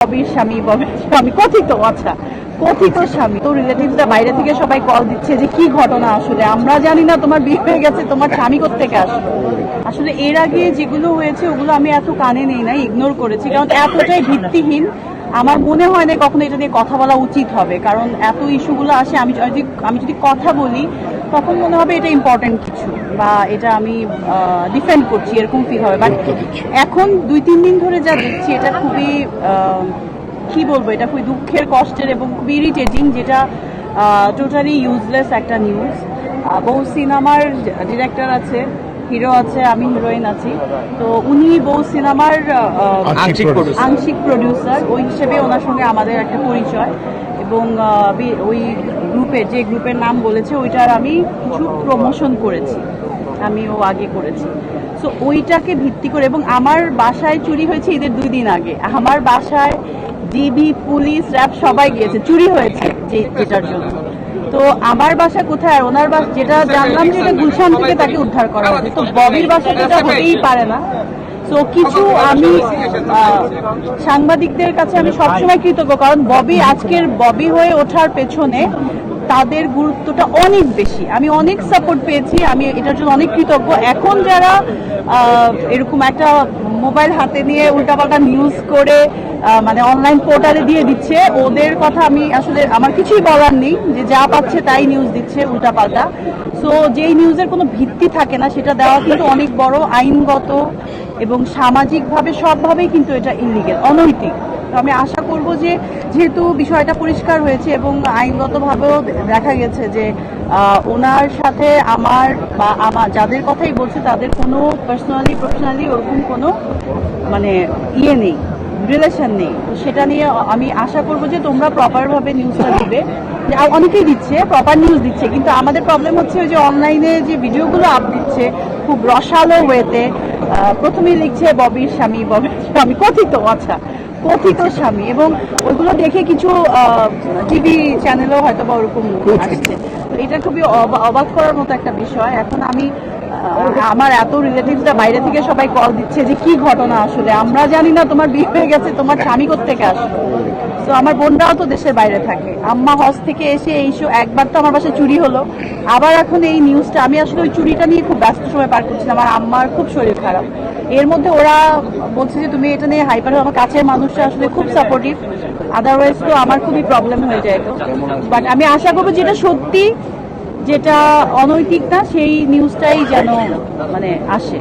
ববির স্বামী কথিত কথিত স্বামী তো রিলেটিভসরা বাইরে থেকে সবাই কল দিচ্ছে যে কি ঘটনা আসলে আমরা জানি না, তোমার বিয়ে হয়ে গেছে, তোমার স্বামী কোত্থেকে আসলো। আসলে এর আগে যেগুলো হয়েছে ওগুলো আমি এত কানে নেই নাই, ইগনোর করেছি, কারণ এতটাই ভিত্তিহীন। আমার মনে হয় না কখনো এটা নিয়ে কথা বলা উচিত হবে, কারণ এত ইস্যুগুলো আসে। আমি যদি কথা বলি তখন মনে হবে এটা ইম্পর্টেন্ট কিছু, বা এটা আমি ডিফেন্ড করছি, এরকম ফিল হবে। বাট এখন 2-3 দিন ধরে যা দেখছি এটা খুবই কি বলবো, এটা খুবই দুঃখের, কষ্টের এবং খুবই ইরিটেটিং, যেটা টোটালি ইউজলেস একটা নিউজ। বহু সিনেমার ডিরেক্টর আছে, হিরো আছে, আমি হিরোইন আছি, তো উনি বহু সিনেমার আংশিক প্রডিউসার, ওই হিসেবে ওনার সঙ্গে আমাদের একটা পরিচয়। এবং ওই যে গ্রুপের নাম বলেছে ওইটার আমি কিছু প্রমোশন করেছি, আমিও আগে করেছি। সো ওইটাকে ভিত্তি করে, এবং আমার বাসায় চুরি হয়েছে ঈদের 2 দিন আগে, আমার বাসায় ডিবি, পুলিশ, র্যাব সবাই গিয়েছে, চুরি হয়েছে যেটার জন্য। তো আমার বাসা কোথায়, আর ওনার বাসা যেটা জানলাম যে এটা গুলশান থেকে তাকে উদ্ধার করা হয়েছে, তো ববির বাসা তো হতেই পারে না। তো কিছু আমি সাংবাদিকদের কাছে আমি সবসময় কৃতজ্ঞ, কারণ আজকের ববি হয়ে ওঠার পেছনে তাদের গুরুত্বটা অনেক বেশি, আমি অনেক সাপোর্ট পেয়েছি, আমি এটার জন্য অনেক কৃতজ্ঞ। এখন যারা এরকম একটা মোবাইল হাতে নিয়ে উল্টাপাল্টা নিউজ করে মানে অনলাইন পোর্টালে দিয়ে দিচ্ছে, ওদের কথা আমি আসলে আমার কিছুই বলার নেই, যে যা পাচ্ছে তাই নিউজ দিচ্ছে উল্টাপাল্টা। সো যেই নিউজের কোনো ভিত্তি থাকে না সেটা দেওয়া কিন্তু অনেক বড় আইনগত এবং সামাজিকভাবে সবভাবেই কিন্তু এটা ইলিগেল, অনৈতিক। তো আমি আশা করব যে যেহেতু বিষয়টা পরিষ্কার হয়েছে এবং আইনগতভাবেও দেখা গেছে যে ওনার সাথে আমার যাদের কথাই বলছে তাদের কোনো পার্সোনালি প্রফেশনালি ওরকম কোনো মানে নেই, রিলেশন নেই। তো সেটা নিয়ে আমি আশা করব যে তোমরা প্রপারভাবে নিউজটা দিবে। অনেকেই দিচ্ছে, প্রপার নিউজ দিচ্ছে, কিন্তু আমাদের প্রবলেম হচ্ছে যে অনলাইনে যে ভিডিওগুলো আপ দিচ্ছে খুব রসালো ওয়েতে, প্রথমেই লিখছে ববির স্বামী কথিত স্বামী, এবং ওইগুলো দেখে কিছু টিভি চ্যানেলও হয়তো বা ওরকম আসছে। তো এটা খুবই অবাক করার মতো একটা বিষয়। এখন আমার এত রিলেটিভসরা বাইরে থেকে সবাই কল দিচ্ছে যে কি ঘটনা আসলে আমরা জানি না, তোমার বিয়ে হয়ে গেছে, তোমার স্বামী কোত্থেকে আসলো। তো আমার বোনরাও তো দেশের বাইরে থাকে, আম্মা হজ থেকে এসে একবার তো আমার বাসায় চুরি হলো, আবার এখন এই নিউজটা। আমি আসলে ওই চুরিটা নিয়ে খুব ব্যস্ত সময় পার করছিলাম, আমার আম্মার খুব শরীর খারাপ, এর মধ্যে ওরা বলছে যে তুমি এটা নিয়ে হাইপার। আমার কাছের মানুষরা আসলে খুব সাপোর্টিভ, আদারওয়াইজ তো আমার খুবই প্রবলেম হয়ে যায়। বাট আমি আশা করবো যেটা সত্যি, যেটা অনৈতিক না, সেই নিউজটাই যেন মানে আসে।